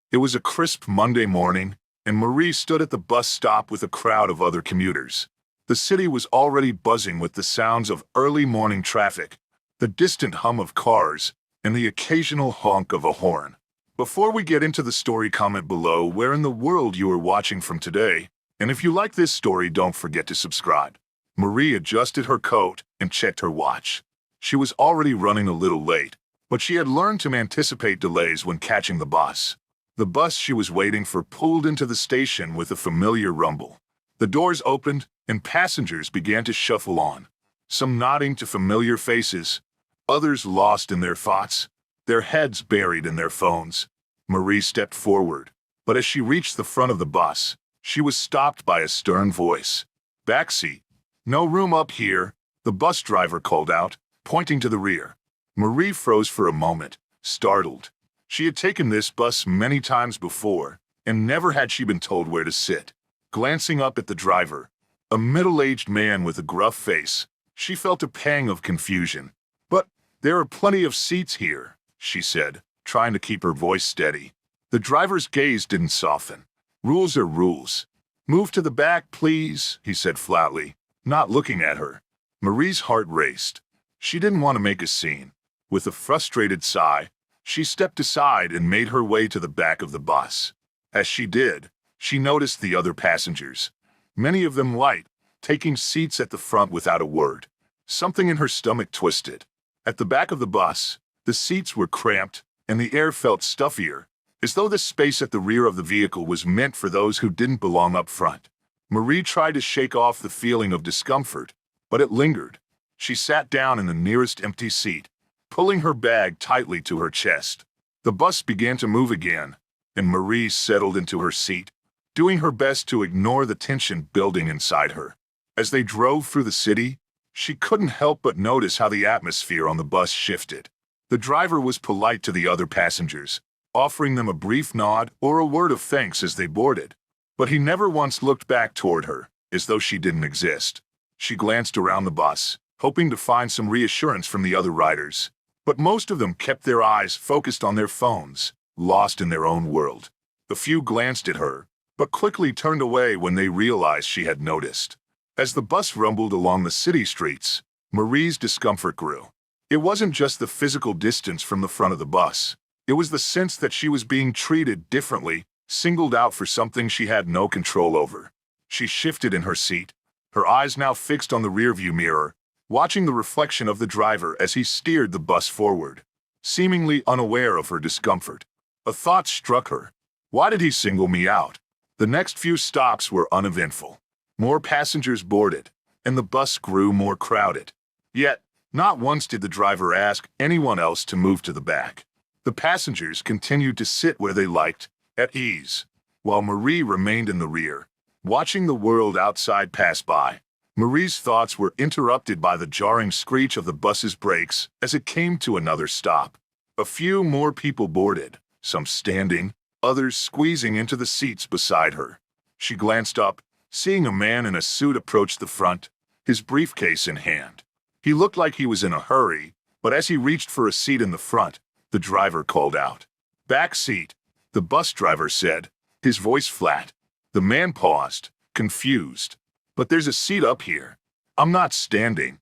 It was a crisp Monday morning, and Marie stood at the bus stop with a crowd of other commuters. The city was already buzzing with the sounds of early morning traffic, the distant hum of cars, and the occasional honk of a horn. Before we get into the story, comment below where in the world you are watching from today, and if you like this story, don't forget to subscribe. Marie adjusted her coat and checked her watch. She was already running a little late, but she had learned to anticipate delays when catching the bus. The bus she was waiting for pulled into the station with a familiar rumble. The doors opened, and passengers began to shuffle on, some nodding to familiar faces, others lost in their thoughts, their heads buried in their phones. Marie stepped forward, but as she reached the front of the bus, she was stopped by a stern voice. "Backseat. No room up here," the bus driver called out, pointing to the rear. Marie froze for a moment, startled. She had taken this bus many times before, and never had she been told where to sit. Glancing up at the driver, a middle-aged man with a gruff face, she felt a pang of confusion. "But there are plenty of seats here," she said, trying to keep her voice steady. The driver's gaze didn't soften. "Rules are rules. Move to the back, please," he said flatly, not looking at her. Marie's heart raced. She didn't want to make a scene. With a frustrated sigh, she stepped aside and made her way to the back of the bus. As she did, she noticed the other passengers, many of them white, taking seats at the front without a word. Something in her stomach twisted. At the back of the bus, the seats were cramped, and the air felt stuffier, as though the space at the rear of the vehicle was meant for those who didn't belong up front. Marie tried to shake off the feeling of discomfort, but it lingered. She sat down in the nearest empty seat, pulling her bag tightly to her chest. The bus began to move again, and Marie settled into her seat, doing her best to ignore the tension building inside her. As they drove through the city, she couldn't help but notice how the atmosphere on the bus shifted. The driver was polite to the other passengers, offering them a brief nod or a word of thanks as they boarded. But he never once looked back toward her, as though she didn't exist. She glanced around the bus, hoping to find some reassurance from the other riders. But most of them kept their eyes focused on their phones, lost in their own world. A few glanced at her, but quickly turned away when they realized she had noticed. As the bus rumbled along the city streets, Marie's discomfort grew. It wasn't just the physical distance from the front of the bus. It was the sense that she was being treated differently, singled out for something she had no control over. She shifted in her seat, her eyes now fixed on the rearview mirror, watching the reflection of the driver as he steered the bus forward. Seemingly unaware of her discomfort, a thought struck her. Why did he single me out? The next few stops were uneventful. More passengers boarded, and the bus grew more crowded. Yet, not once did the driver ask anyone else to move to the back. The passengers continued to sit where they liked, at ease, while Marie remained in the rear, watching the world outside pass by. Marie's thoughts were interrupted by the jarring screech of the bus's brakes as it came to another stop. A few more people boarded, some standing, others squeezing into the seats beside her. She glanced up, seeing a man in a suit approach the front, his briefcase in hand. He looked like he was in a hurry, but as he reached for a seat in the front, the driver called out. "Back seat," the bus driver said, his voice flat. The man paused, confused. "But there's a seat up here. I'm not standing."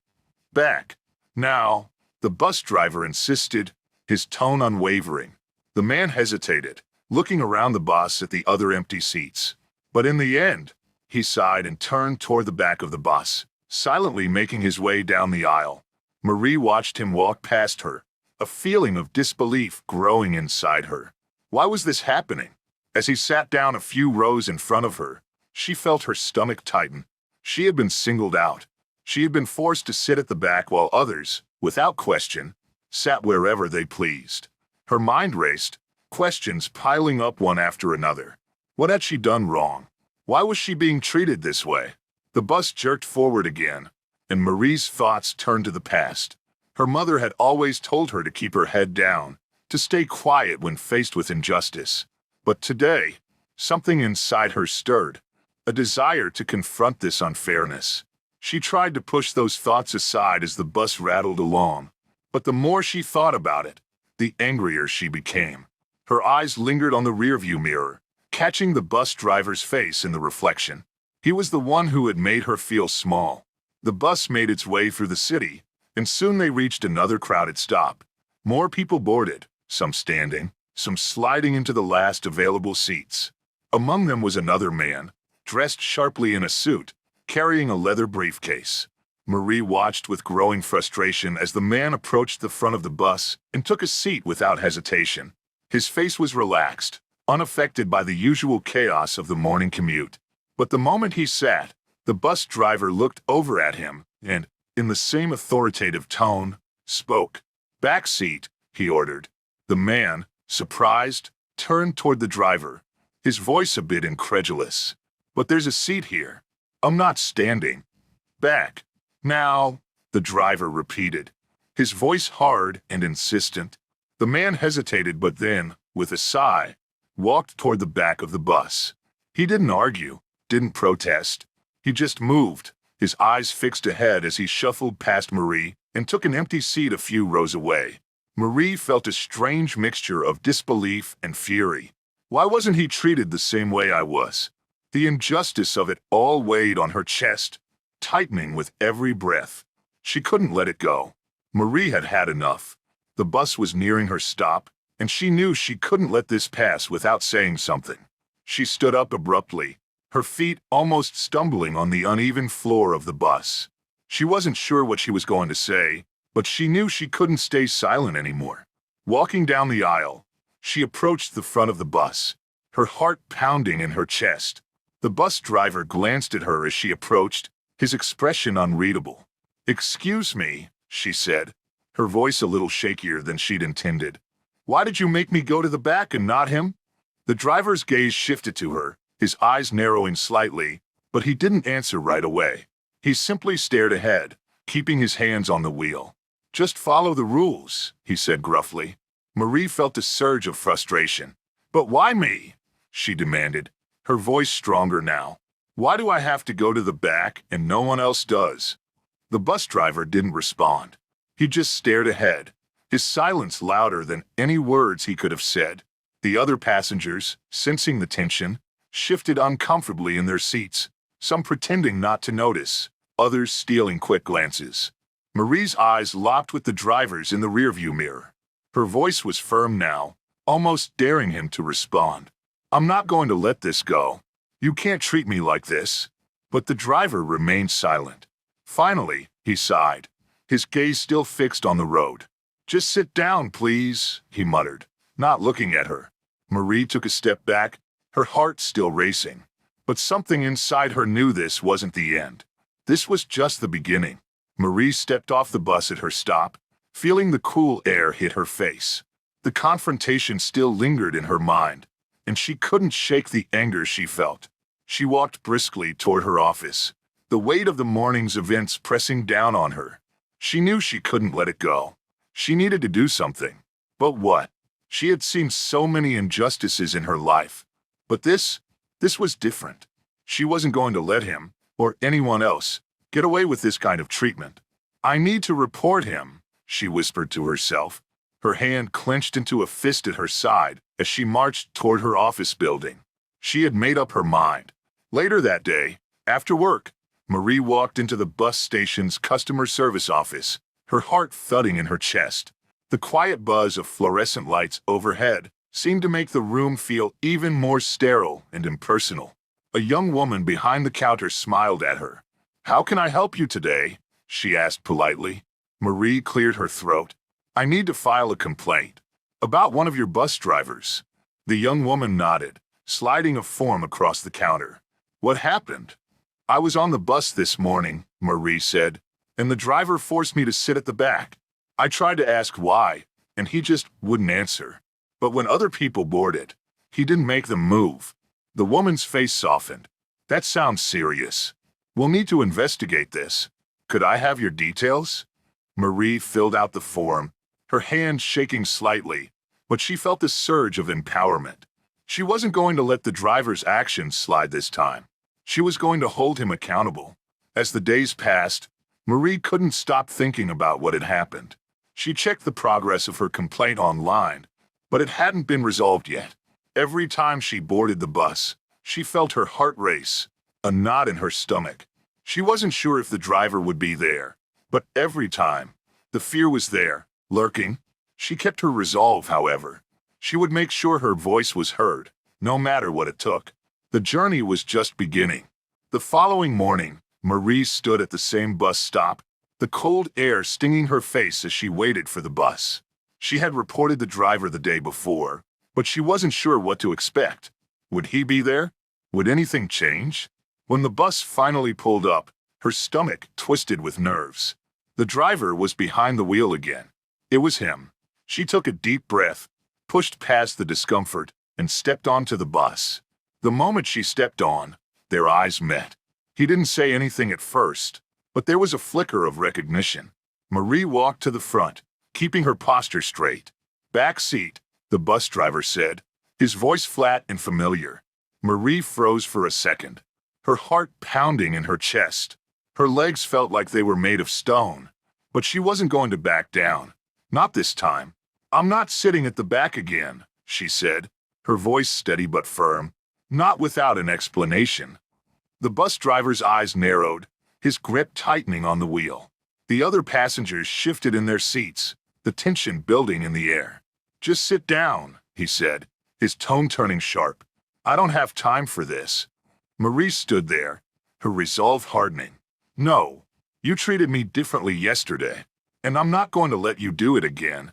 "Back. Now," the bus driver insisted, his tone unwavering. The man hesitated, looking around the bus at the other empty seats. But in the end, he sighed and turned toward the back of the bus, silently making his way down the aisle. Marie watched him walk past her, a feeling of disbelief growing inside her. Why was this happening? As he sat down a few rows in front of her, she felt her stomach tighten. She had been singled out. She had been forced to sit at the back while others, without question, sat wherever they pleased. Her mind raced, questions piling up one after another. What had she done wrong? Why was she being treated this way? The bus jerked forward again, and Marie's thoughts turned to the past. Her mother had always told her to keep her head down, to stay quiet when faced with injustice. But today, something inside her stirred, a desire to confront this unfairness. She tried to push those thoughts aside as the bus rattled along, but the more she thought about it, the angrier she became. Her eyes lingered on the rearview mirror, catching the bus driver's face in the reflection. He was the one who had made her feel small. The bus made its way through the city, and soon they reached another crowded stop. More people boarded, some standing, some sliding into the last available seats. Among them was another man, dressed sharply in a suit, carrying a leather briefcase. Marie watched with growing frustration as the man approached the front of the bus and took a seat without hesitation. His face was relaxed, unaffected by the usual chaos of the morning commute. But the moment he sat, the bus driver looked over at him and, in the same authoritative tone, spoke. "Back seat," he ordered. The man, surprised, turned toward the driver, his voice a bit incredulous. "But there's a seat here. I'm not standing." "Back. Now," the driver repeated, his voice hard and insistent. The man hesitated but then, with a sigh, walked toward the back of the bus. He didn't argue, didn't protest. He just moved, his eyes fixed ahead as he shuffled past Marie and took an empty seat a few rows away. Marie felt a strange mixture of disbelief and fury. Why wasn't he treated the same way I was? The injustice of it all weighed on her chest, tightening with every breath. She couldn't let it go. Marie had had enough. The bus was nearing her stop, and she knew she couldn't let this pass without saying something. She stood up abruptly, her feet almost stumbling on the uneven floor of the bus. She wasn't sure what she was going to say, but she knew she couldn't stay silent anymore. Walking down the aisle, she approached the front of the bus, her heart pounding in her chest. The bus driver glanced at her as she approached, his expression unreadable. "Excuse me," she said, her voice a little shakier than she'd intended. "Why did you make me go to the back and not him?" The driver's gaze shifted to her, his eyes narrowing slightly, but he didn't answer right away. He simply stared ahead, keeping his hands on the wheel. "Just follow the rules," he said gruffly. Marie felt a surge of frustration. "But why me?" she demanded, her voice stronger now. "Why do I have to go to the back and no one else does?" The bus driver didn't respond. He just stared ahead, his silence louder than any words he could have said. The other passengers, sensing the tension, shifted uncomfortably in their seats, some pretending not to notice, others stealing quick glances. Marie's eyes locked with the driver's in the rearview mirror. Her voice was firm now, almost daring him to respond. "I'm not going to let this go. You can't treat me like this." But the driver remained silent. Finally, he sighed, his gaze still fixed on the road. "Just sit down, please," he muttered, not looking at her. Marie took a step back, her heart still racing. But something inside her knew this wasn't the end. This was just the beginning. Marie stepped off the bus at her stop, feeling the cool air hit her face. The confrontation still lingered in her mind, and she couldn't shake the anger she felt. She walked briskly toward her office, the weight of the morning's events pressing down on her. She knew she couldn't let it go. She needed to do something. But what? She had seen so many injustices in her life. But this was different. She wasn't going to let him, or anyone else, get away with this kind of treatment. "I need to report him," she whispered to herself, her hand clenched into a fist at her side as she marched toward her office building. She had made up her mind. Later that day, after work, Marie walked into the bus station's customer service office, her heart thudding in her chest. The quiet buzz of fluorescent lights overhead seemed to make the room feel even more sterile and impersonal. A young woman behind the counter smiled at her. "How can I help you today?" she asked politely. Marie cleared her throat. "I need to file a complaint about one of your bus drivers." The young woman nodded, sliding a form across the counter. "What happened?" "I was on the bus this morning," Marie said, "and the driver forced me to sit at the back. I tried to ask why, and he just wouldn't answer. But when other people boarded, he didn't make them move." The woman's face softened. "That sounds serious. We'll need to investigate this. Could I have your details?" Marie filled out the form, her hand shaking slightly, but she felt a surge of empowerment. She wasn't going to let the driver's actions slide this time. She was going to hold him accountable. As the days passed, Marie couldn't stop thinking about what had happened. She checked the progress of her complaint online, But it hadn't been resolved yet. Every time she boarded the bus, she felt her heart race, a knot in her stomach. She wasn't sure if the driver would be there, but every time, the fear was there, lurking. She kept her resolve, however. She would make sure her voice was heard, no matter what it took. The journey was just beginning. The following morning, Marie stood at the same bus stop, the cold air stinging her face as she waited for the bus. She had reported the driver the day before, but she wasn't sure what to expect. Would he be there? Would anything change? When the bus finally pulled up, her stomach twisted with nerves. The driver was behind the wheel again. It was him. She took a deep breath, pushed past the discomfort, and stepped onto the bus. The moment she stepped on, their eyes met. He didn't say anything at first, but there was a flicker of recognition. Marie walked to the front, keeping her posture straight. "Back seat," the bus driver said, his voice flat and familiar. Marie froze for a second, her heart pounding in her chest. Her legs felt like they were made of stone, but she wasn't going to back down. Not this time. "I'm not sitting at the back again," she said, her voice steady but firm. Not without an explanation. The bus driver's eyes narrowed, his grip tightening on the wheel. The other passengers shifted in their seats, the tension building in the air. "Just sit down," he said, his tone turning sharp. "I don't have time for this." Marie stood there, her resolve hardening. "No, you treated me differently yesterday, and I'm not going to let you do it again."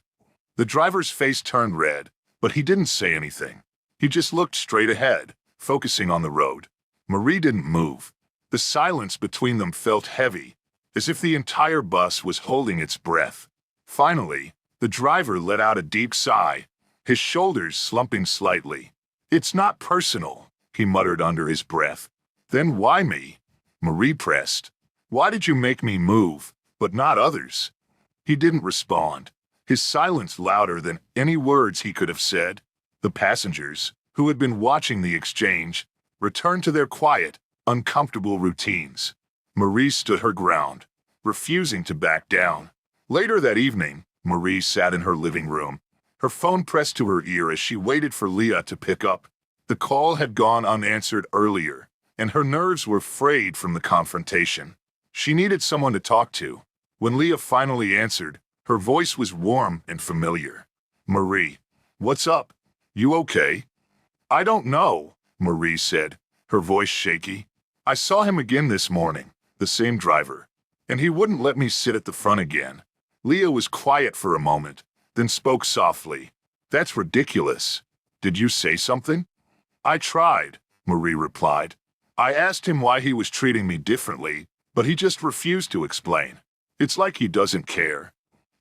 The driver's face turned red, but he didn't say anything. He just looked straight ahead, focusing on the road. Marie didn't move. The silence between them felt heavy, as if the entire bus was holding its breath. Finally, the driver let out a deep sigh, his shoulders slumping slightly. "It's not personal," he muttered under his breath. "Then why me?" Marie pressed. "Why did you make me move, but not others?" He didn't respond, his silence louder than any words he could have said. The passengers, who had been watching the exchange, returned to their quiet, uncomfortable routines. Marie stood her ground, refusing to back down. Later that evening, Marie sat in her living room, her phone pressed to her ear as she waited for Leah to pick up. The call had gone unanswered earlier, and her nerves were frayed from the confrontation. She needed someone to talk to. When Leah finally answered, her voice was warm and familiar. "Marie, what's up? You okay?" "I don't know," Marie said, her voice shaky. "I saw him again this morning, the same driver, and he wouldn't let me sit at the front again." Leah was quiet for a moment, then spoke softly. "That's ridiculous. Did you say something?" "I tried," Marie replied. "I asked him why he was treating me differently, but he just refused to explain. It's like he doesn't care."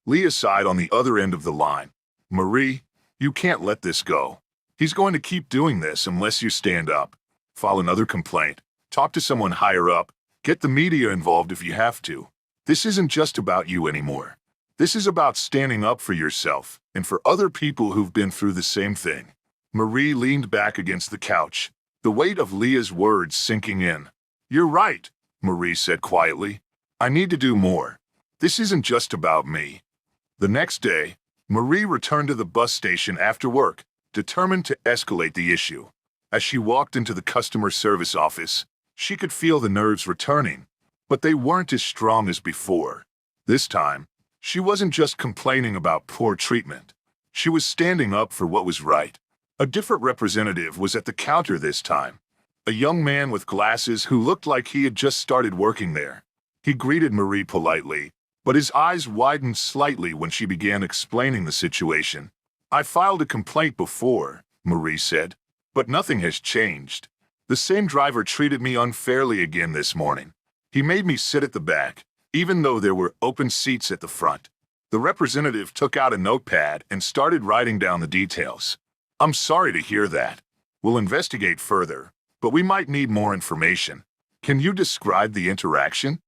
Leah sighed on the other end of the line. "Marie, you can't let this go. He's going to keep doing this unless you stand up. File another complaint. Talk to someone higher up. Get the media involved if you have to. This isn't just about you anymore. This is about standing up for yourself and for other people who've been through the same thing." Marie leaned back against the couch, the weight of Leah's words sinking in. "You're right," Marie said quietly. "I need to do more. This isn't just about me." The next day, Marie returned to the bus station after work, determined to escalate the issue. As she walked into the customer service office, she could feel the nerves returning, but they weren't as strong as before. This time, she wasn't just complaining about poor treatment. She was standing up for what was right. A different representative was at the counter this time, a young man with glasses who looked like he had just started working there. He greeted Marie politely, but his eyes widened slightly when she began explaining the situation. "I filed a complaint before," Marie said, "but nothing has changed. The same driver treated me unfairly again this morning. He made me sit at the back, even though there were open seats at the front." The representative took out a notepad and started writing down the details. "I'm sorry to hear that. We'll investigate further, but we might need more information. Can you describe the interaction?"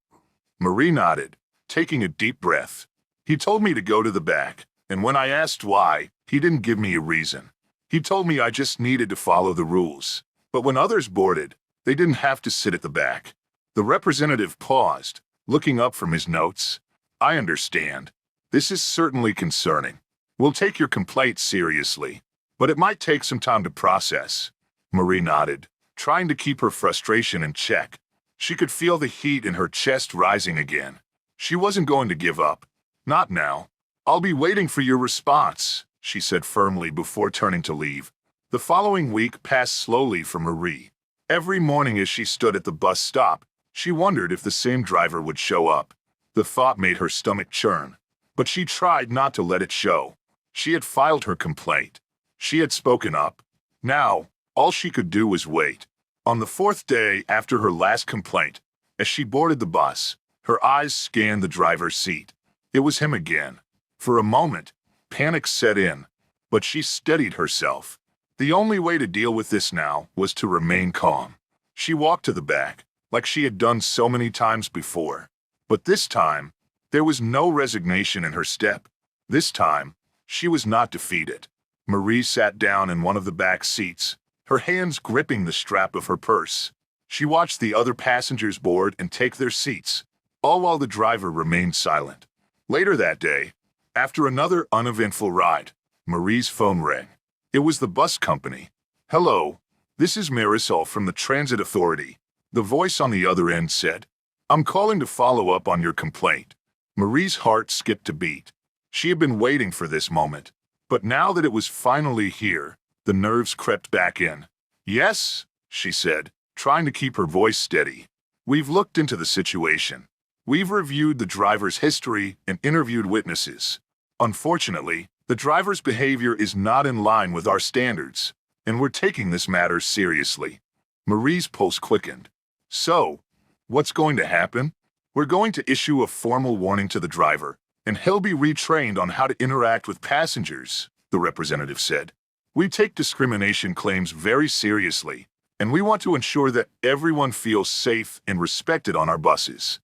Marie nodded, taking a deep breath. "He told me to go to the back, and when I asked why, he didn't give me a reason. He told me I just needed to follow the rules. But when others boarded, they didn't have to sit at the back." The representative paused, looking up from his notes. "I understand. This is certainly concerning. We'll take your complaint seriously, but it might take some time to process. Marie nodded, trying to keep her frustration in check. She could feel the heat in her chest rising again. She wasn't going to give up. Not now. I'll be waiting for your response, she said firmly before turning to leave. The following week passed slowly for Marie. Every morning as she stood at the bus stop, she wondered if the same driver would show up. The thought made her stomach churn, but she tried not to let it show. She had filed her complaint. She had spoken up. Now, all she could do was wait. On the fourth day after her last complaint, as she boarded the bus, her eyes scanned the driver's seat. It was him again. For a moment, panic set in, but she steadied herself. The only way to deal with this now was to remain calm. She walked to the back, like she had done so many times before. But this time, there was no resignation in her step. This time, she was not defeated. Marie sat down in one of the back seats, her hands gripping the strap of her purse. She watched the other passengers board and take their seats, all while the driver remained silent. Later that day, after another uneventful ride, Marie's phone rang. It was the bus company. "Hello, this is Marisol from the Transit Authority," the voice on the other end said. "I'm calling to follow up on your complaint." Marie's heart skipped a beat. She had been waiting for this moment, but now that it was finally here, the nerves crept back in. "Yes," she said, trying to keep her voice steady. "We've looked into the situation. We've reviewed the driver's history and interviewed witnesses. Unfortunately, the driver's behavior is not in line with our standards, and we're taking this matter seriously." Marie's pulse quickened. "So, what's going to happen?" "We're going to issue a formal warning to the driver, and he'll be retrained on how to interact with passengers," the representative said. "We take discrimination claims very seriously, and we want to ensure that everyone feels safe and respected on our buses."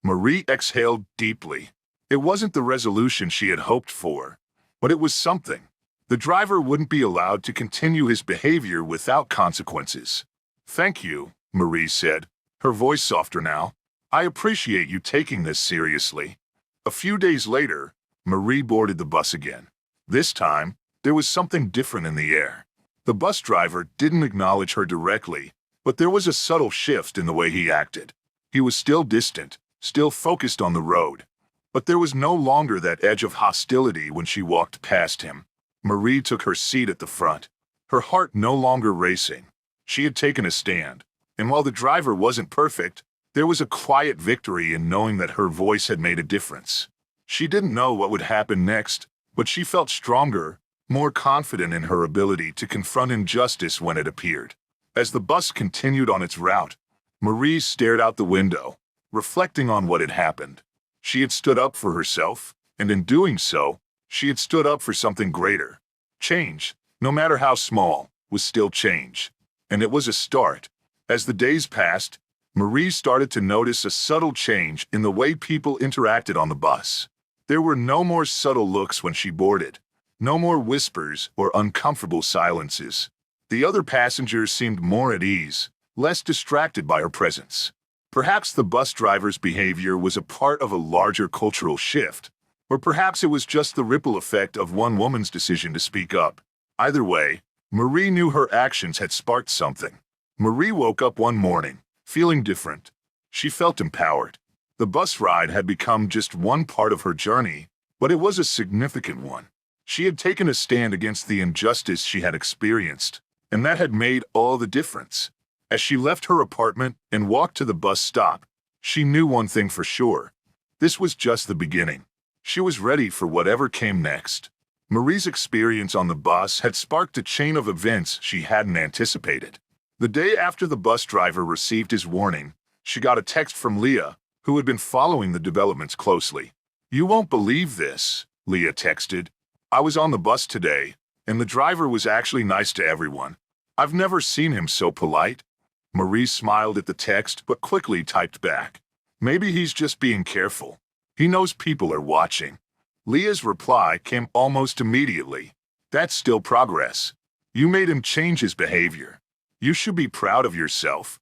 Marie exhaled deeply. It wasn't the resolution she had hoped for, but it was something. The driver wouldn't be allowed to continue his behavior without consequences. "Thank you," Marie said, her voice softer now. "I appreciate you taking this seriously." A few days later, Marie boarded the bus again. This time, there was something different in the air. The bus driver didn't acknowledge her directly, but there was a subtle shift in the way he acted. He was still distant, still focused on the road. But there was no longer that edge of hostility when she walked past him. Marie took her seat at the front, her heart no longer racing. She had taken a stand, and while the driver wasn't perfect, there was a quiet victory in knowing that her voice had made a difference. She didn't know what would happen next, but she felt stronger, more confident in her ability to confront injustice when it appeared. As the bus continued on its route, Marie stared out the window, reflecting on what had happened. She had stood up for herself, and in doing so, she had stood up for something greater. Change, no matter how small, was still change. And it was a start. As the days passed, Marie started to notice a subtle change in the way people interacted on the bus. There were no more subtle looks when she boarded, no more whispers or uncomfortable silences. The other passengers seemed more at ease, less distracted by her presence. Perhaps the bus driver's behavior was a part of a larger cultural shift, or perhaps it was just the ripple effect of one woman's decision to speak up. Either way, Marie knew her actions had sparked something. Marie woke up one morning, feeling different. She felt empowered. The bus ride had become just one part of her journey, but it was a significant one. She had taken a stand against the injustice she had experienced, and that had made all the difference. As she left her apartment and walked to the bus stop, she knew one thing for sure. This was just the beginning. She was ready for whatever came next. Marie's experience on the bus had sparked a chain of events she hadn't anticipated. The day after the bus driver received his warning, she got a text from Leah, who had been following the developments closely. "You won't believe this," Leah texted. "I was on the bus today, and the driver was actually nice to everyone. I've never seen him so polite." Marie smiled at the text but quickly typed back, "Maybe he's just being careful. He knows people are watching." Leah's reply came almost immediately. "That's still progress. You made him change his behavior. You should be proud of yourself."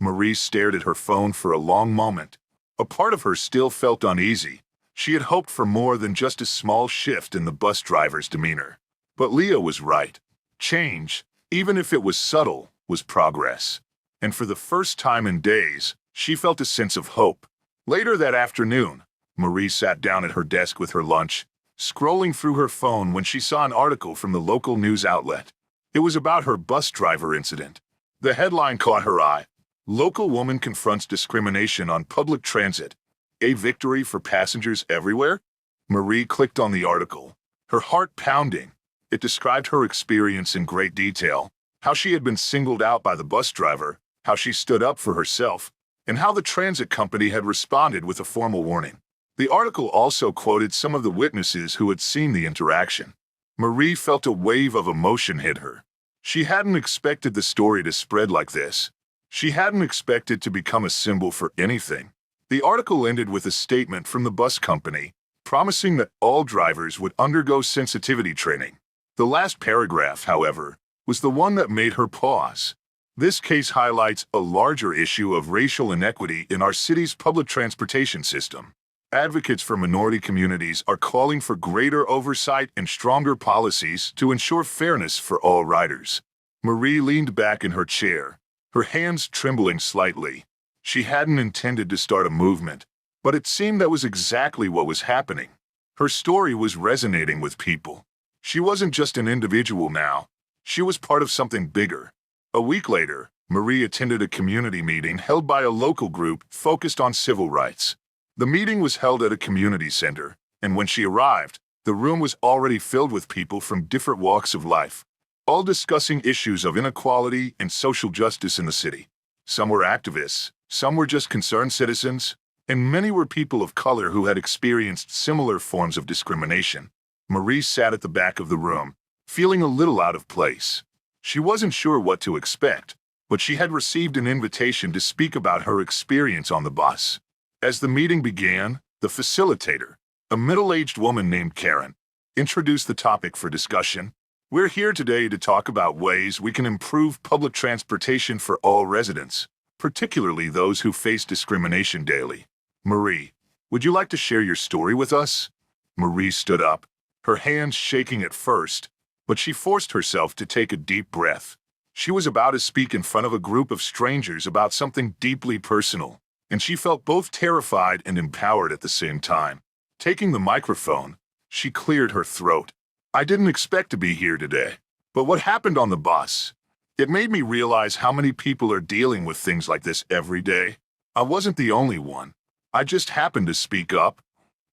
Marie stared at her phone for a long moment. A part of her still felt uneasy. She had hoped for more than just a small shift in the bus driver's demeanor. But Leah was right. Change, even if it was subtle, was progress. And for the first time in days, she felt a sense of hope. Later that afternoon, Marie sat down at her desk with her lunch, scrolling through her phone when she saw an article from the local news outlet. It was about her bus driver incident. The headline caught her eye. Local woman confronts discrimination on public transit. A victory for passengers everywhere? Marie clicked on the article, her heart pounding. It described her experience in great detail, how she had been singled out by the bus driver, how she stood up for herself, and how the transit company had responded with a formal warning. The article also quoted some of the witnesses who had seen the interaction. Marie felt a wave of emotion hit her. She hadn't expected the story to spread like this. She hadn't expected to become a symbol for anything. The article ended with a statement from the bus company, promising that all drivers would undergo sensitivity training. The last paragraph, however, was the one that made her pause. This case highlights a larger issue of racial inequity in our city's public transportation system. Advocates for minority communities are calling for greater oversight and stronger policies to ensure fairness for all riders. Marie leaned back in her chair, her hands trembling slightly. She hadn't intended to start a movement, but it seemed that was exactly what was happening. Her story was resonating with people. She wasn't just an individual now. She was part of something bigger. A week later, Marie attended a community meeting held by a local group focused on civil rights. The meeting was held at a community center, and when she arrived, the room was already filled with people from different walks of life, all discussing issues of inequality and social justice in the city. Some were activists, some were just concerned citizens, and many were people of color who had experienced similar forms of discrimination. Marie sat at the back of the room, feeling a little out of place. She wasn't sure what to expect, but she had received an invitation to speak about her experience on the bus. As the meeting began, the facilitator, a middle-aged woman named Karen, introduced the topic for discussion. We're here today to talk about ways we can improve public transportation for all residents, particularly those who face discrimination daily. Marie, would you like to share your story with us? Marie stood up, her hands shaking at first, but she forced herself to take a deep breath. She was about to speak in front of a group of strangers about something deeply personal, and she felt both terrified and empowered at the same time. Taking the microphone, she cleared her throat. I didn't expect to be here today, but what happened on the bus? It made me realize how many people are dealing with things like this every day. I wasn't the only one. I just happened to speak up.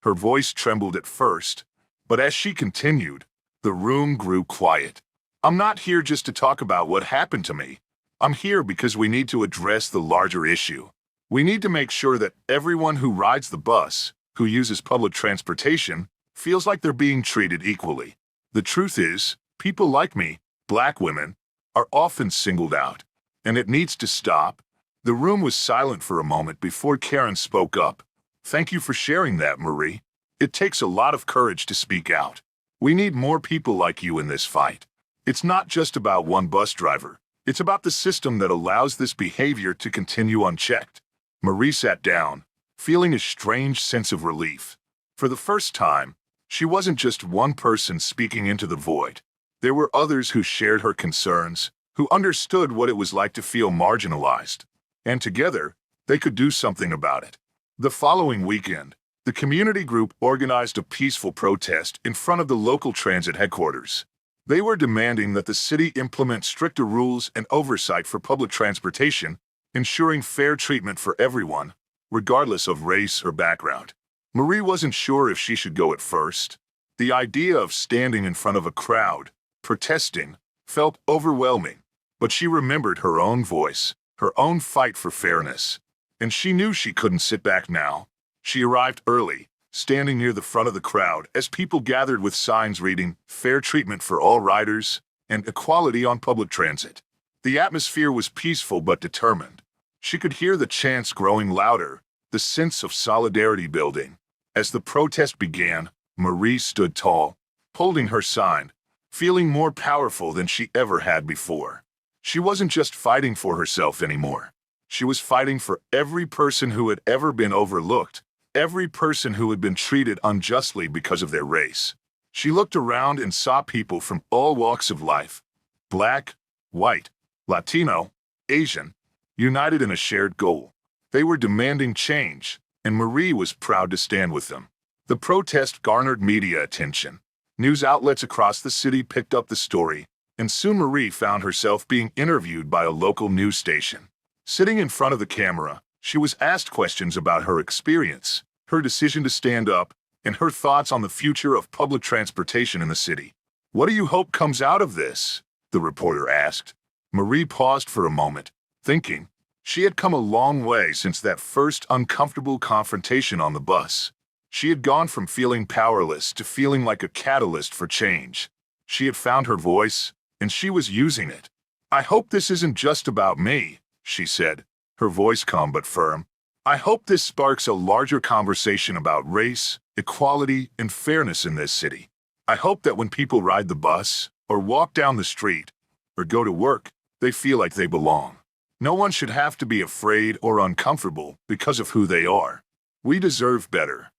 Her voice trembled at first, but as she continued, the room grew quiet. I'm not here just to talk about what happened to me. I'm here because we need to address the larger issue. We need to make sure that everyone who rides the bus, who uses public transportation, feels like they're being treated equally. The truth is, people like me, Black women, are often singled out, and it needs to stop. The room was silent for a moment before Karen spoke up. Thank you for sharing that, Marie. It takes a lot of courage to speak out. We need more people like you in this fight. It's not just about one bus driver. It's about the system that allows this behavior to continue unchecked. Marie sat down, feeling a strange sense of relief. For the first time, she wasn't just one person speaking into the void. There were others who shared her concerns, who understood what it was like to feel marginalized. And together, they could do something about it. The following weekend, the community group organized a peaceful protest in front of the local transit headquarters. They were demanding that the city implement stricter rules and oversight for public transportation, ensuring fair treatment for everyone, regardless of race or background. Marie wasn't sure if she should go at first. The idea of standing in front of a crowd, protesting, felt overwhelming, but she remembered her own voice, her own fight for fairness, and she knew she couldn't sit back now. She arrived early, standing near the front of the crowd as people gathered with signs reading, "Fair treatment for all riders," and "Equality on public transit." The atmosphere was peaceful but determined. She could hear the chants growing louder, the sense of solidarity building. As the protest began, Marie stood tall, holding her sign, feeling more powerful than she ever had before. She wasn't just fighting for herself anymore. She was fighting for every person who had ever been overlooked, every person who had been treated unjustly because of their race. She looked around and saw people from all walks of life, black, white, Latino, Asian, united in a shared goal. They were demanding change, and Marie was proud to stand with them. The protest garnered media attention. News outlets across the city picked up the story, and soon Marie found herself being interviewed by a local news station. Sitting in front of the camera, she was asked questions about her experience, her decision to stand up, and her thoughts on the future of public transportation in the city. "What do you hope comes out of this?" the reporter asked. Marie paused for a moment, thinking. She had come a long way since that first uncomfortable confrontation on the bus. She had gone from feeling powerless to feeling like a catalyst for change. She had found her voice, and she was using it. "I hope this isn't just about me," she said, her voice calm but firm. "I hope this sparks a larger conversation about race, equality, and fairness in this city. I hope that when people ride the bus, or walk down the street, or go to work, they feel like they belong. No one should have to be afraid or uncomfortable because of who they are. We deserve better."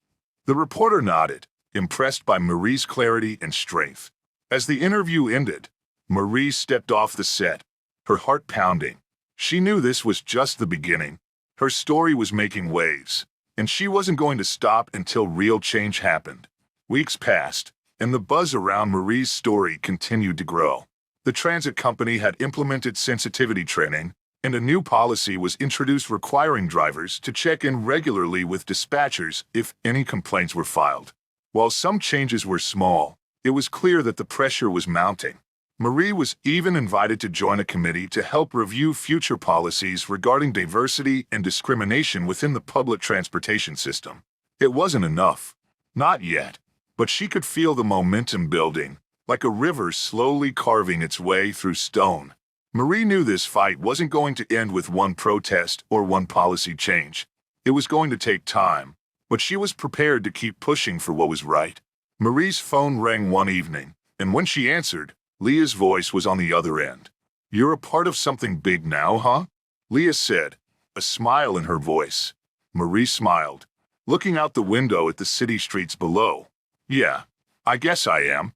The reporter nodded, impressed by Marie's clarity and strength. As the interview ended, Marie stepped off the set, her heart pounding. She knew this was just the beginning. Her story was making waves, and she wasn't going to stop until real change happened. Weeks passed, and the buzz around Marie's story continued to grow. The transit company had implemented sensitivity training, and a new policy was introduced requiring drivers to check in regularly with dispatchers if any complaints were filed. While some changes were small, it was clear that the pressure was mounting. Marie was even invited to join a committee to help review future policies regarding diversity and discrimination within the public transportation system. It wasn't enough. Not yet. But she could feel the momentum building, like a river slowly carving its way through stone. Marie knew this fight wasn't going to end with one protest or one policy change. It was going to take time, but she was prepared to keep pushing for what was right. Marie's phone rang one evening, and when she answered, Leah's voice was on the other end. "You're a part of something big now, huh?" Leah said, a smile in her voice. Marie smiled, looking out the window at the city streets below. "Yeah, I guess I am."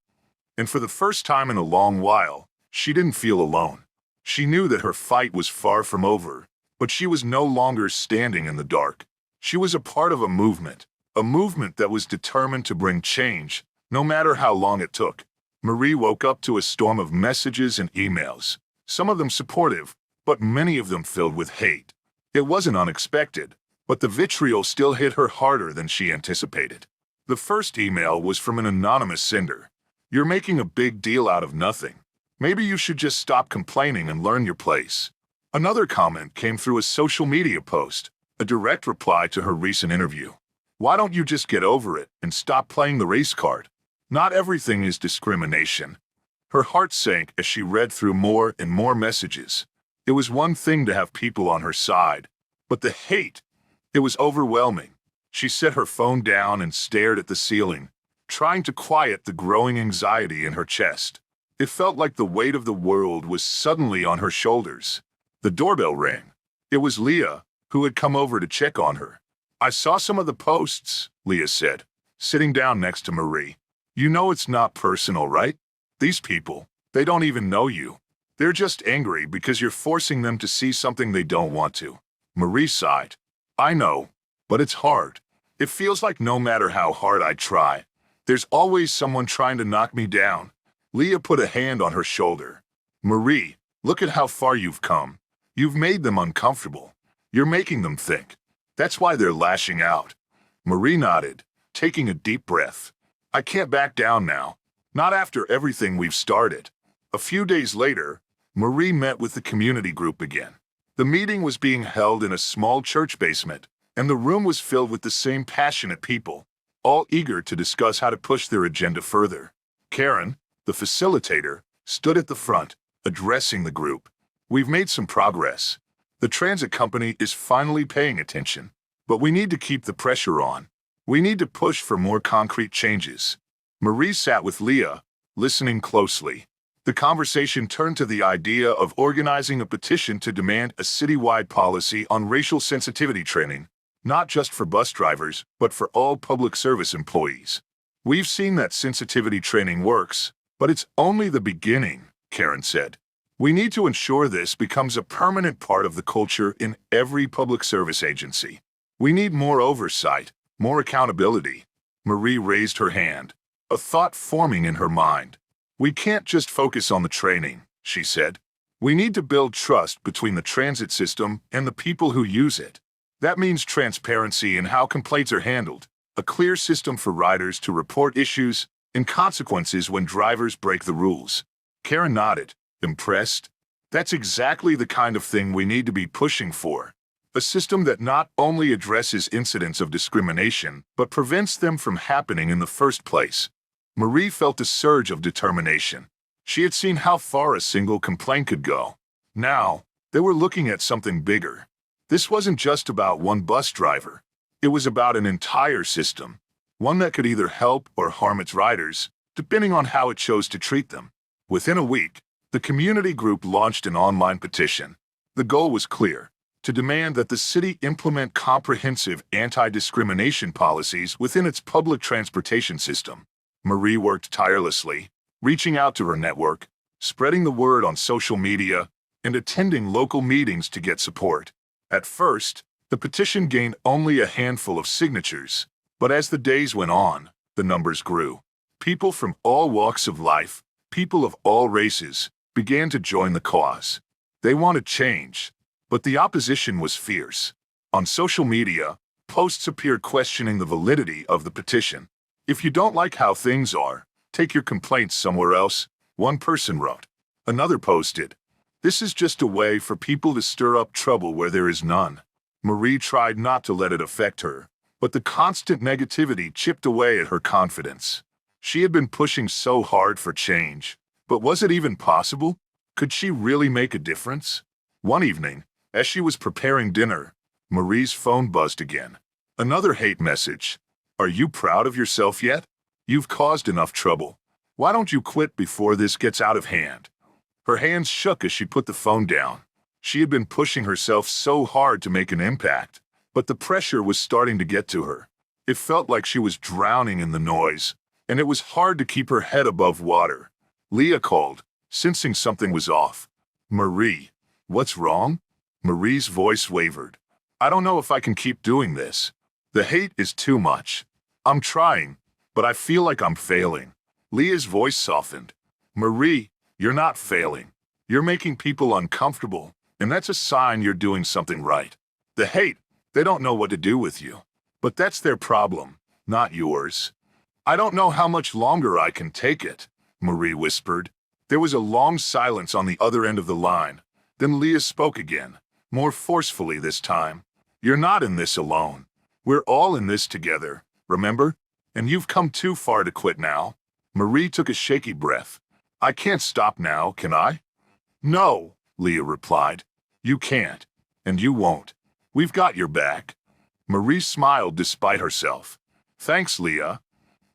And for the first time in a long while, she didn't feel alone. She knew that her fight was far from over, but she was no longer standing in the dark. She was a part of a movement that was determined to bring change, no matter how long it took. Marie woke up to a storm of messages and emails, some of them supportive, but many of them filled with hate. It wasn't unexpected, but the vitriol still hit her harder than she anticipated. The first email was from an anonymous sender. "You're making a big deal out of nothing. Maybe you should just stop complaining and learn your place." Another comment came through a social media post, a direct reply to her recent interview. "Why don't you just get over it and stop playing the race card? Not everything is discrimination." Her heart sank as she read through more and more messages. It was one thing to have people on her side, but the hate, it was overwhelming. She set her phone down and stared at the ceiling, trying to quiet the growing anxiety in her chest. It felt like the weight of the world was suddenly on her shoulders. The doorbell rang. It was Leah, who had come over to check on her. "I saw some of the posts," Leah said, sitting down next to Marie. "You know it's not personal, right? These people, they don't even know you. They're just angry because you're forcing them to see something they don't want to." Marie sighed. "I know, but it's hard. It feels like no matter how hard I try, there's always someone trying to knock me down." Leah put a hand on her shoulder. "Marie, look at how far you've come. You've made them uncomfortable. You're making them think. That's why they're lashing out." Marie nodded, taking a deep breath. "I can't back down now. Not after everything we've started." A few days later, Marie met with the community group again. The meeting was being held in a small church basement, and the room was filled with the same passionate people, all eager to discuss how to push their agenda further. Karen, the facilitator, stood at the front, addressing the group. "We've made some progress. The transit company is finally paying attention, but we need to keep the pressure on. We need to push for more concrete changes." Marie sat with Leah, listening closely. The conversation turned to the idea of organizing a petition to demand a citywide policy on racial sensitivity training, not just for bus drivers, but for all public service employees. We've seen that sensitivity training works, but it's only the beginning, Karen said. We need to ensure this becomes a permanent part of the culture in every public service agency. We need more oversight, more accountability. Marie raised her hand, a thought forming in her mind. We can't just focus on the training, she said. We need to build trust between the transit system and the people who use it. That means transparency in how complaints are handled, a clear system for riders to report issues, and consequences when drivers break the rules. Karen nodded, impressed. That's exactly the kind of thing we need to be pushing for. A system that not only addresses incidents of discrimination, but prevents them from happening in the first place. Marie felt a surge of determination. She had seen how far a single complaint could go. Now, they were looking at something bigger. This wasn't just about one bus driver. It was about an entire system, one that could either help or harm its riders, depending on how it chose to treat them. Within a week, the community group launched an online petition. The goal was clear: to demand that the city implement comprehensive anti-discrimination policies within its public transportation system. Marie worked tirelessly, reaching out to her network, spreading the word on social media, and attending local meetings to get support. At first, the petition gained only a handful of signatures, but as the days went on, the numbers grew. People from all walks of life, people of all races, began to join the cause. They wanted change, but the opposition was fierce. On social media, posts appeared questioning the validity of the petition. If you don't like how things are, take your complaints somewhere else, one person wrote. Another posted, "This is just a way for people to stir up trouble where there is none." Marie tried not to let it affect her, but the constant negativity chipped away at her confidence. She had been pushing so hard for change, but was it even possible? Could she really make a difference? One evening, as she was preparing dinner, Marie's phone buzzed again. Another hate message. "Are you proud of yourself yet? You've caused enough trouble. Why don't you quit before this gets out of hand?" Her hands shook as she put the phone down. She had been pushing herself so hard to make an impact, but the pressure was starting to get to her. It felt like she was drowning in the noise, and it was hard to keep her head above water. Leah called, sensing something was off. "Marie, what's wrong?" Marie's voice wavered. "I don't know if I can keep doing this. The hate is too much. I'm trying, but I feel like I'm failing." Leah's voice softened. "Marie, you're not failing. You're making people uncomfortable, and that's a sign you're doing something right. The hate, they don't know what to do with you. But that's their problem, not yours." "I don't know how much longer I can take it," Marie whispered. There was a long silence on the other end of the line. Then Leah spoke again, more forcefully this time. "You're not in this alone. We're all in this together, remember? And you've come too far to quit now." Marie took a shaky breath. "I can't stop now, can I?" "No," Leah replied. "You can't. And you won't. We've got your back." Marie smiled despite herself. "Thanks, Leah."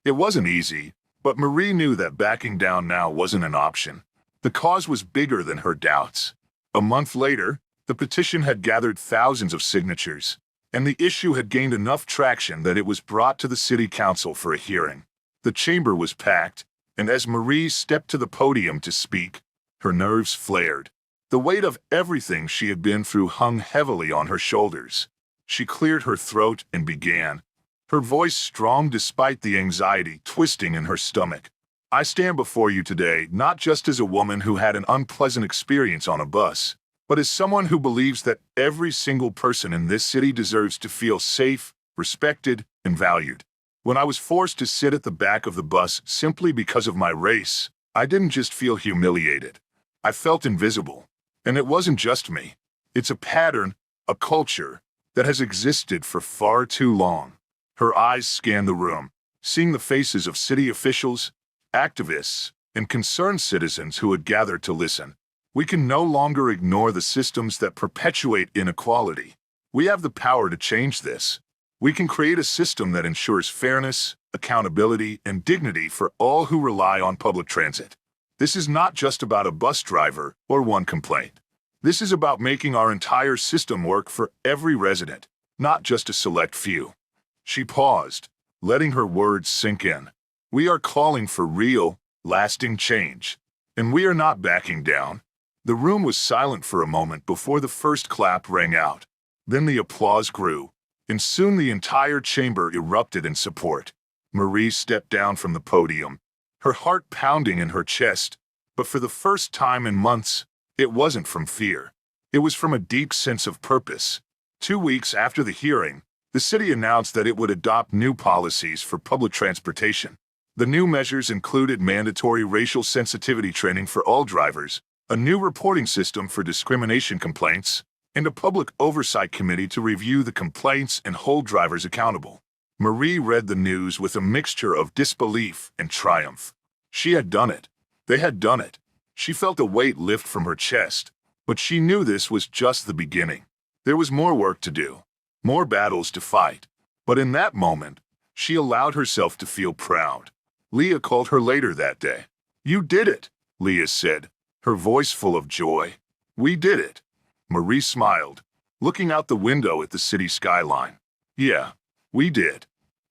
It wasn't easy, but Marie knew that backing down now wasn't an option. The cause was bigger than her doubts. A month later, the petition had gathered thousands of signatures, and the issue had gained enough traction that it was brought to the city council for a hearing. The chamber was packed, and as Marie stepped to the podium to speak, her nerves flared. The weight of everything she had been through hung heavily on her shoulders. She cleared her throat and began, her voice strong despite the anxiety twisting in her stomach. "I stand before you today not just as a woman who had an unpleasant experience on a bus, but as someone who believes that every single person in this city deserves to feel safe, respected, and valued. When I was forced to sit at the back of the bus simply because of my race, I didn't just feel humiliated. I felt invisible. And it wasn't just me. It's a pattern, a culture, that has existed for far too long." Her eyes scanned the room, seeing the faces of city officials, activists, and concerned citizens who had gathered to listen. "We can no longer ignore the systems that perpetuate inequality. We have the power to change this. We can create a system that ensures fairness, accountability, and dignity for all who rely on public transit. This is not just about a bus driver or one complaint. This is about making our entire system work for every resident, not just a select few. She paused, letting her words sink in. We are calling for real, lasting change. And we are not backing down. The room was silent for a moment before the first clap rang out. Then the applause grew, and soon the entire chamber erupted in support. Marie stepped down from the podium, her heart pounding in her chest, but for the first time in months, it wasn't from fear. It was from a deep sense of purpose. 2 weeks after the hearing, the city announced that it would adopt new policies for public transportation. The new measures included mandatory racial sensitivity training for all drivers, a new reporting system for discrimination complaints, and a public oversight committee to review the complaints and hold drivers accountable. Marie read the news with a mixture of disbelief and triumph. She had done it. They had done it. She felt a weight lift from her chest, but she knew this was just the beginning. There was more work to do, more battles to fight. But in that moment, she allowed herself to feel proud. Leah called her later that day. "You did it," Leah said, her voice full of joy. "We did it." Marie smiled, looking out the window at the city skyline. "Yeah, we did."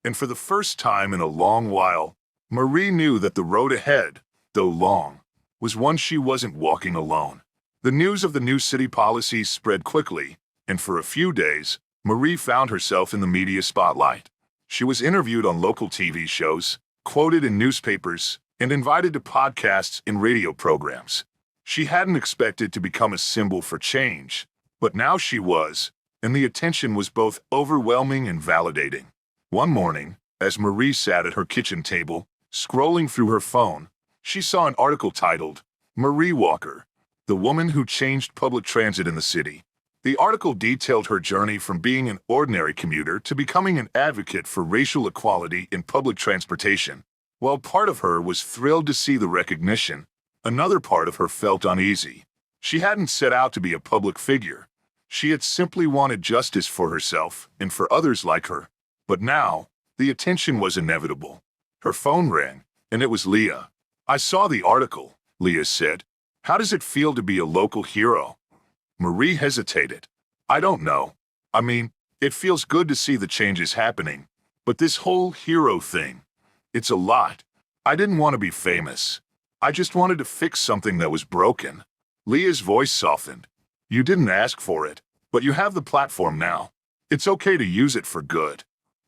And for the first time in a long while, Marie knew that the road ahead, though long, was one she wasn't walking alone. The news of the new city policies spread quickly, and for a few days, Marie found herself in the media spotlight. She was interviewed on local TV shows, quoted in newspapers, and invited to podcasts and radio programs. She hadn't expected to become a symbol for change, but now she was, and the attention was both overwhelming and validating. One morning, as Marie sat at her kitchen table, scrolling through her phone, she saw an article titled, "Marie Walker, the Woman Who Changed Public Transit in the City." The article detailed her journey from being an ordinary commuter to becoming an advocate for racial equality in public transportation. While part of her was thrilled to see the recognition, another part of her felt uneasy. She hadn't set out to be a public figure. She had simply wanted justice for herself and for others like her. But now, the attention was inevitable. Her phone rang, and it was Leah. "I saw the article," Leah said. "How does it feel to be a local hero?" Marie hesitated. "I don't know. I mean, it feels good to see the changes happening, but this whole hero thing, it's a lot. I didn't want to be famous. I just wanted to fix something that was broken." Leah's voice softened. "You didn't ask for it, but you have the platform now. It's okay to use it for good."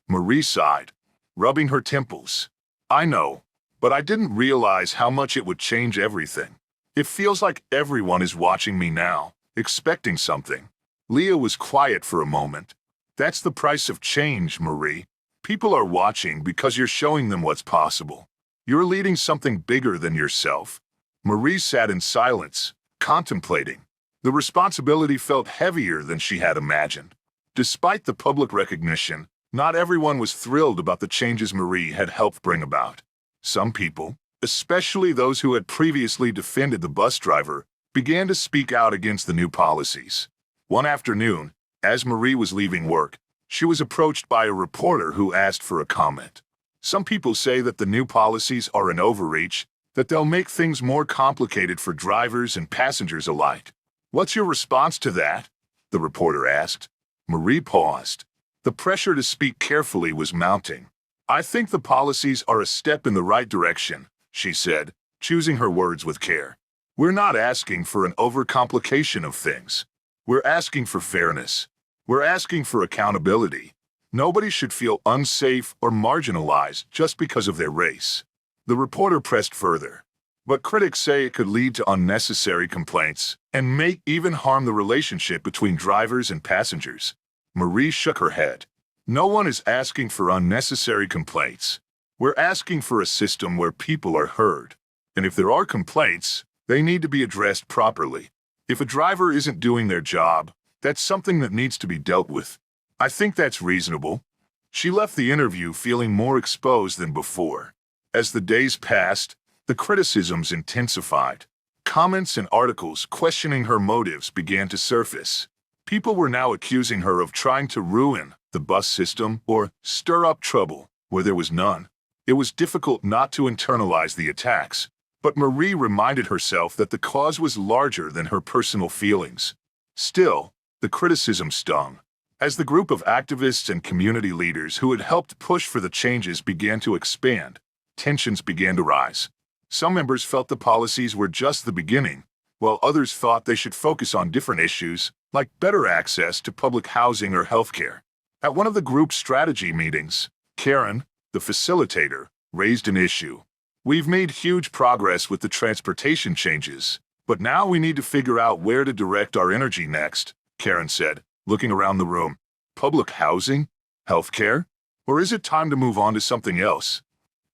Marie sighed, rubbing her temples. "I know, but I didn't realize how much it would change everything. It feels like everyone is watching me now, expecting something." Leah was quiet for a moment. "That's the price of change, Marie. People are watching because you're showing them what's possible. You're leading something bigger than yourself." Marie sat in silence, contemplating. The responsibility felt heavier than she had imagined. Despite the public recognition, not everyone was thrilled about the changes Marie had helped bring about. Some people, especially those who had previously defended the bus driver, began to speak out against the new policies. One afternoon, as Marie was leaving work, she was approached by a reporter who asked for a comment. "Some people say that the new policies are an overreach, that they'll make things more complicated for drivers and passengers alike. What's your response to that?" the reporter asked. Marie paused. The pressure to speak carefully was mounting. "I think the policies are a step in the right direction," she said, choosing her words with care. "We're not asking for an overcomplication of things. We're asking for fairness. We're asking for accountability. Nobody should feel unsafe or marginalized just because of their race." The reporter pressed further. "But critics say it could lead to unnecessary complaints and may even harm the relationship between drivers and passengers." Marie shook her head. "No one is asking for unnecessary complaints. We're asking for a system where people are heard. And if there are complaints, they need to be addressed properly. If a driver isn't doing their job, that's something that needs to be dealt with. I think that's reasonable." She left the interview feeling more exposed than before. As the days passed, the criticisms intensified. Comments and articles questioning her motives began to surface. People were now accusing her of trying to ruin the bus system or stir up trouble where there was none. It was difficult not to internalize the attacks, but Marie reminded herself that the cause was larger than her personal feelings. Still, the criticism stung. As the group of activists and community leaders who had helped push for the changes began to expand, tensions began to rise. Some members felt the policies were just the beginning, while others thought they should focus on different issues, like better access to public housing or healthcare. At one of the group's strategy meetings, Karen, the facilitator, raised an issue. "We've made huge progress with the transportation changes, but now we need to figure out where to direct our energy next," Karen said, looking around the room. "Public housing? Healthcare? Or is it time to move on to something else?"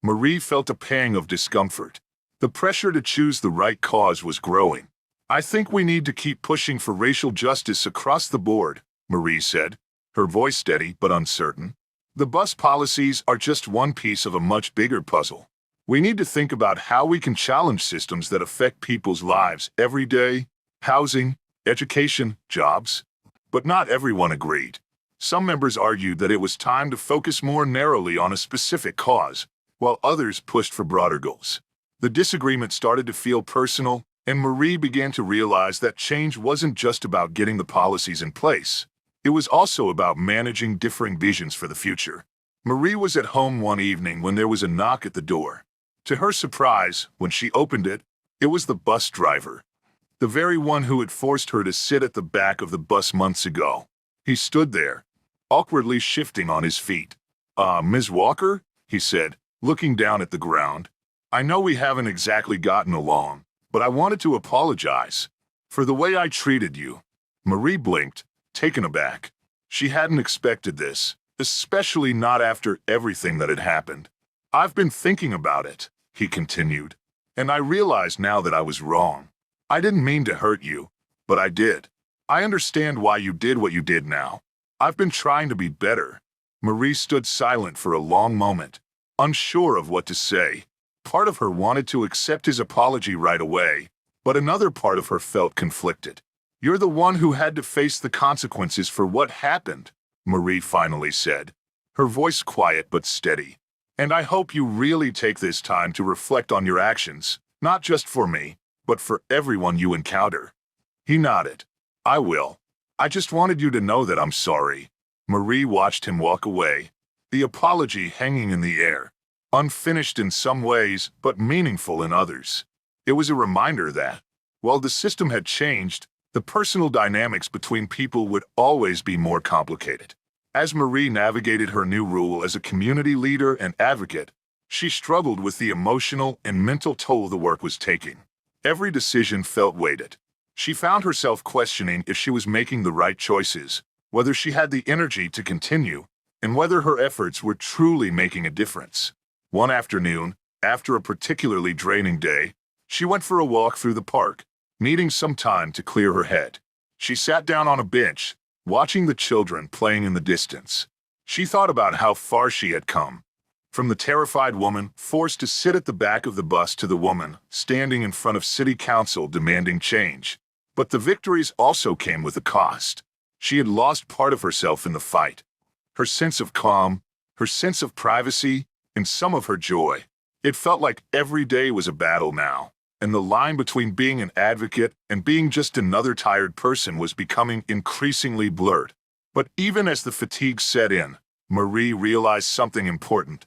Marie felt a pang of discomfort. The pressure to choose the right cause was growing. "I think we need to keep pushing for racial justice across the board," Marie said, her voice steady but uncertain. "The bus policies are just one piece of a much bigger puzzle. We need to think about how we can challenge systems that affect people's lives every day: housing, education, jobs." But not everyone agreed. Some members argued that it was time to focus more narrowly on a specific cause, while others pushed for broader goals. The disagreement started to feel personal, and Marie began to realize that change wasn't just about getting the policies in place. It was also about managing differing visions for the future. Marie was at home one evening when there was a knock at the door. To her surprise, when she opened it, it was the bus driver, the very one who had forced her to sit at the back of the bus months ago. He stood there, awkwardly shifting on his feet. Ms. Walker?" he said, looking down at the ground. "I know we haven't exactly gotten along, but I wanted to apologize for the way I treated you." Marie blinked, taken aback. She hadn't expected this, especially not after everything that had happened. "I've been thinking about it," he continued, "and I realize now that I was wrong. I didn't mean to hurt you, but I did. I understand why you did what you did now. I've been trying to be better." Marie stood silent for a long moment, unsure of what to say. Part of her wanted to accept his apology right away, but another part of her felt conflicted. "You're the one who had to face the consequences for what happened," Marie finally said, her voice quiet but steady. "And I hope you really take this time to reflect on your actions, not just for me, but for everyone you encounter." He nodded. "I will. I just wanted you to know that I'm sorry." Marie watched him walk away, the apology hanging in the air, unfinished in some ways but meaningful in others. It was a reminder that, while the system had changed, the personal dynamics between people would always be more complicated. As Marie navigated her new role as a community leader and advocate, she struggled with the emotional and mental toll the work was taking. Every decision felt weighted. She found herself questioning if she was making the right choices, whether she had the energy to continue, and whether her efforts were truly making a difference. One afternoon, after a particularly draining day, she went for a walk through the park, needing some time to clear her head. She sat down on a bench, watching the children playing in the distance. She thought about how far she had come. From the terrified woman forced to sit at the back of the bus to the woman standing in front of city council demanding change. But the victories also came with a cost. She had lost part of herself in the fight. Her sense of calm, her sense of privacy, and some of her joy. It felt like every day was a battle now, and the line between being an advocate and being just another tired person was becoming increasingly blurred. But even as the fatigue set in, Marie realized something important.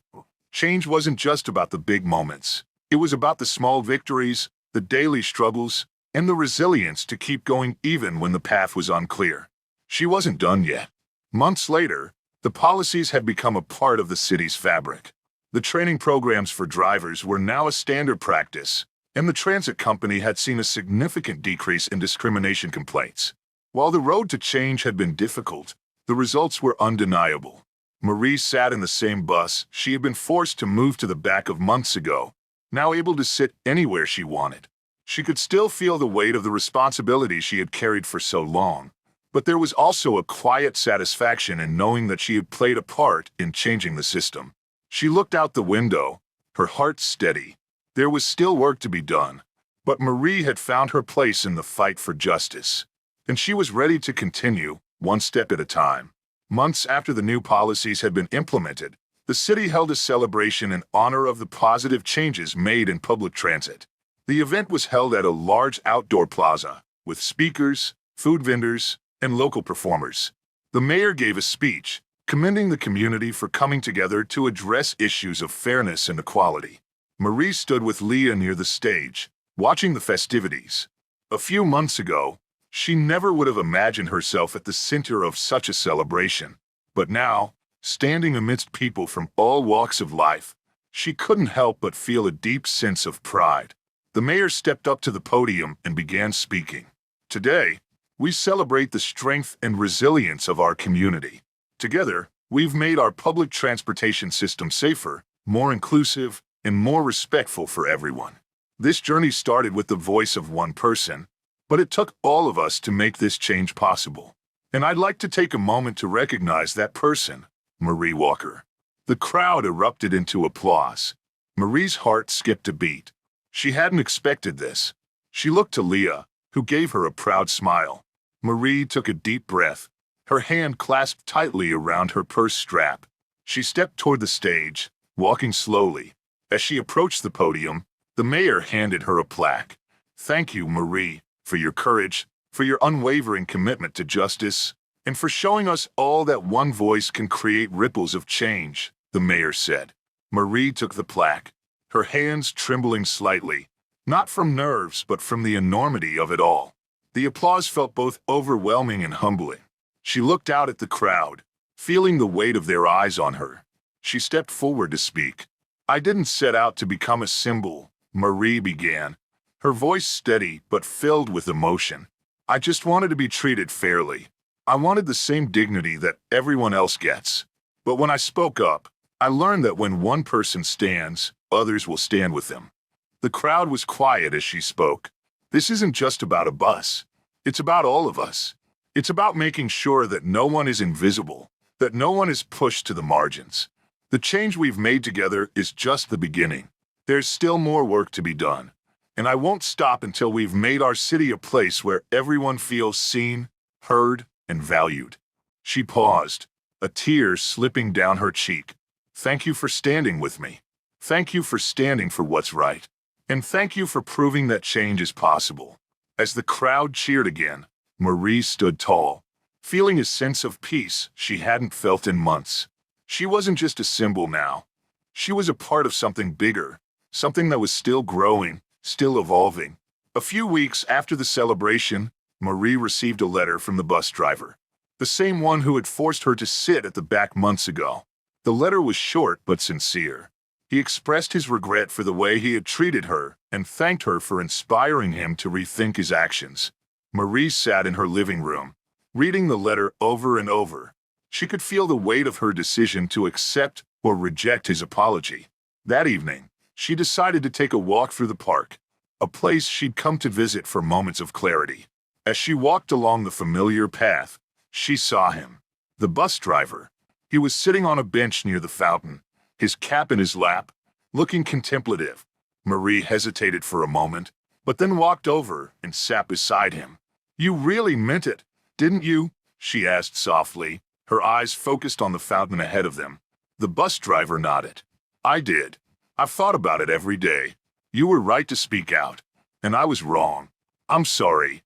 Change wasn't just about the big moments. It was about the small victories, the daily struggles, and the resilience to keep going even when the path was unclear. She wasn't done yet. Months later, the policies had become a part of the city's fabric. The training programs for drivers were now a standard practice, and the transit company had seen a significant decrease in discrimination complaints. While the road to change had been difficult, the results were undeniable. Marie sat in the same bus she had been forced to move to the back of months ago, now able to sit anywhere she wanted. She could still feel the weight of the responsibility she had carried for so long, but there was also a quiet satisfaction in knowing that she had played a part in changing the system. She looked out the window, her heart steady. There was still work to be done, but Marie had found her place in the fight for justice, and she was ready to continue, one step at a time. Months after the new policies had been implemented, the city held a celebration in honor of the positive changes made in public transit. The event was held at a large outdoor plaza, with speakers, food vendors, and local performers. The mayor gave a speech, commending the community for coming together to address issues of fairness and equality. Marie stood with Leah near the stage, watching the festivities. A few months ago, she never would have imagined herself at the center of such a celebration. But now, standing amidst people from all walks of life, she couldn't help but feel a deep sense of pride. The mayor stepped up to the podium and began speaking. Today, we celebrate the strength and resilience of our community. Together, we've made our public transportation system safer, more inclusive, and more respectful for everyone. This journey started with the voice of one person, but it took all of us to make this change possible. And I'd like to take a moment to recognize that person, Marie Walker. The crowd erupted into applause. Marie's heart skipped a beat. She hadn't expected this. She looked to Leah, who gave her a proud smile. Marie took a deep breath, her hand clasped tightly around her purse strap. She stepped toward the stage, walking slowly. As she approached the podium, the mayor handed her a plaque. "Thank you, Marie, for your courage, for your unwavering commitment to justice, and for showing us all that one voice can create ripples of change," the mayor said. Marie took the plaque, her hands trembling slightly, not from nerves but from the enormity of it all. The applause felt both overwhelming and humbling. She looked out at the crowd, feeling the weight of their eyes on her. She stepped forward to speak. "I didn't set out to become a symbol," Marie began, her voice steady but filled with emotion. "I just wanted to be treated fairly. I wanted the same dignity that everyone else gets. But when I spoke up, I learned that when one person stands, others will stand with them." The crowd was quiet as she spoke. This isn't just about a bus. It's about all of us. It's about making sure that no one is invisible, that no one is pushed to the margins. The change we've made together is just the beginning. There's still more work to be done. And I won't stop until we've made our city a place where everyone feels seen, heard, and valued. She paused, a tear slipping down her cheek. "Thank you for standing with me. Thank you for standing for what's right. And thank you for proving that change is possible." As the crowd cheered again, Marie stood tall, feeling a sense of peace she hadn't felt in months. She wasn't just a symbol now. She was a part of something bigger, something that was still growing, still evolving. A few weeks after the celebration, Marie received a letter from the bus driver, the same one who had forced her to sit at the back months ago. The letter was short but sincere. He expressed his regret for the way he had treated her and thanked her for inspiring him to rethink his actions. Marie sat in her living room, reading the letter over and over. She could feel the weight of her decision to accept or reject his apology. That evening, she decided to take a walk through the park, a place she'd come to visit for moments of clarity. As she walked along the familiar path, she saw him, the bus driver. He was sitting on a bench near the fountain, his cap in his lap, looking contemplative. Marie hesitated for a moment, but then walked over and sat beside him. "You really meant it, didn't you?" she asked softly, her eyes focused on the fountain ahead of them. The bus driver nodded. "I did. I've thought about it every day. You were right to speak out, and I was wrong. I'm sorry."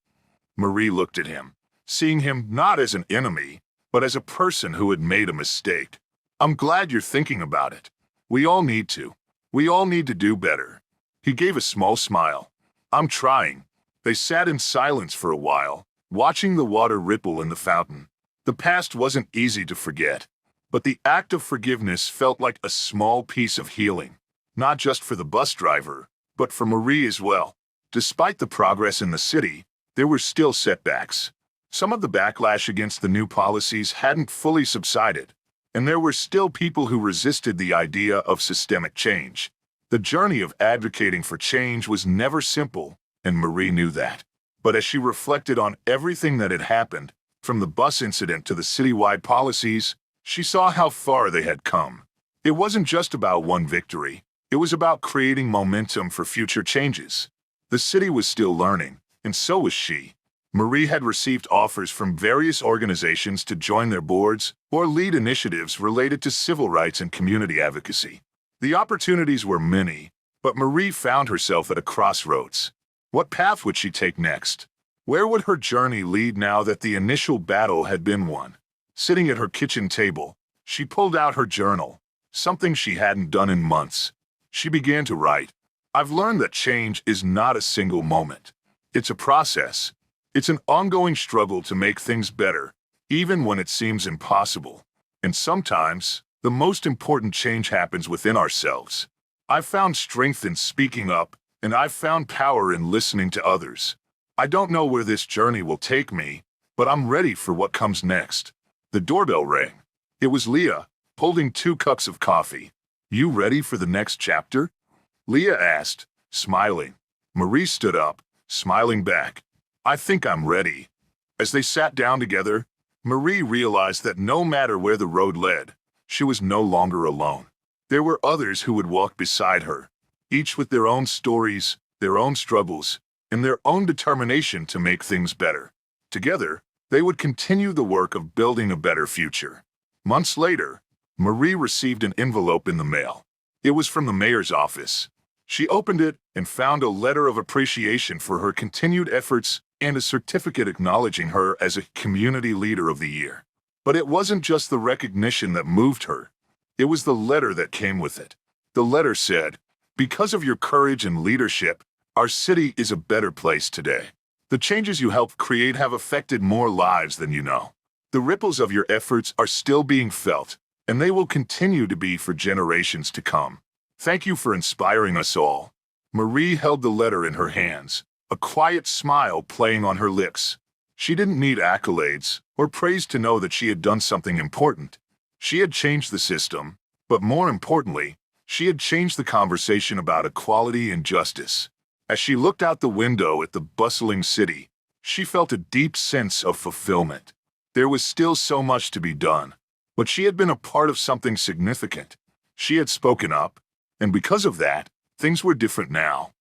Marie looked at him, seeing him not as an enemy, but as a person who had made a mistake. "I'm glad you're thinking about it. We all need to. We all need to do better." He gave a small smile. "I'm trying." They sat in silence for a while, watching the water ripple in the fountain. The past wasn't easy to forget, but the act of forgiveness felt like a small piece of healing, not just for the bus driver, but for Marie as well. Despite the progress in the city, there were still setbacks. Some of the backlash against the new policies hadn't fully subsided, and there were still people who resisted the idea of systemic change. The journey of advocating for change was never simple, and Marie knew that. But as she reflected on everything that had happened, from the bus incident to the citywide policies, she saw how far they had come. It wasn't just about one victory. It was about creating momentum for future changes. The city was still learning, and so was she. Marie had received offers from various organizations to join their boards or lead initiatives related to civil rights and community advocacy. The opportunities were many, but Marie found herself at a crossroads. What path would she take next? Where would her journey lead now that the initial battle had been won? Sitting at her kitchen table, she pulled out her journal, something she hadn't done in months. She began to write. I've learned that change is not a single moment. It's a process. It's an ongoing struggle to make things better, even when it seems impossible. And sometimes, the most important change happens within ourselves. I've found strength in speaking up, and I've found power in listening to others. I don't know where this journey will take me, but I'm ready for what comes next. The doorbell rang. It was Leah, holding 2 cups of coffee. You ready for the next chapter? Leah asked, smiling. Marie stood up, smiling back. I think I'm ready. As they sat down together, Marie realized that no matter where the road led, she was no longer alone. There were others who would walk beside her, each with their own stories, their own struggles, and their own determination to make things better. Together, they would continue the work of building a better future. Months later, Marie received an envelope in the mail. It was from the mayor's office. She opened it and found a letter of appreciation for her continued efforts and a certificate acknowledging her as a Community Leader of the Year. But it wasn't just the recognition that moved her. It was the letter that came with it. The letter said, "Because of your courage and leadership, our city is a better place today. The changes you helped create have affected more lives than you know. The ripples of your efforts are still being felt, and they will continue to be for generations to come. Thank you for inspiring us all." Marie held the letter in her hands, a quiet smile playing on her lips. She didn't need accolades or praise to know that she had done something important. She had changed the system, but more importantly, she had changed the conversation about equality and justice. As she looked out the window at the bustling city, she felt a deep sense of fulfillment. There was still so much to be done, but she had been a part of something significant. She had spoken up, and because of that, things were different now.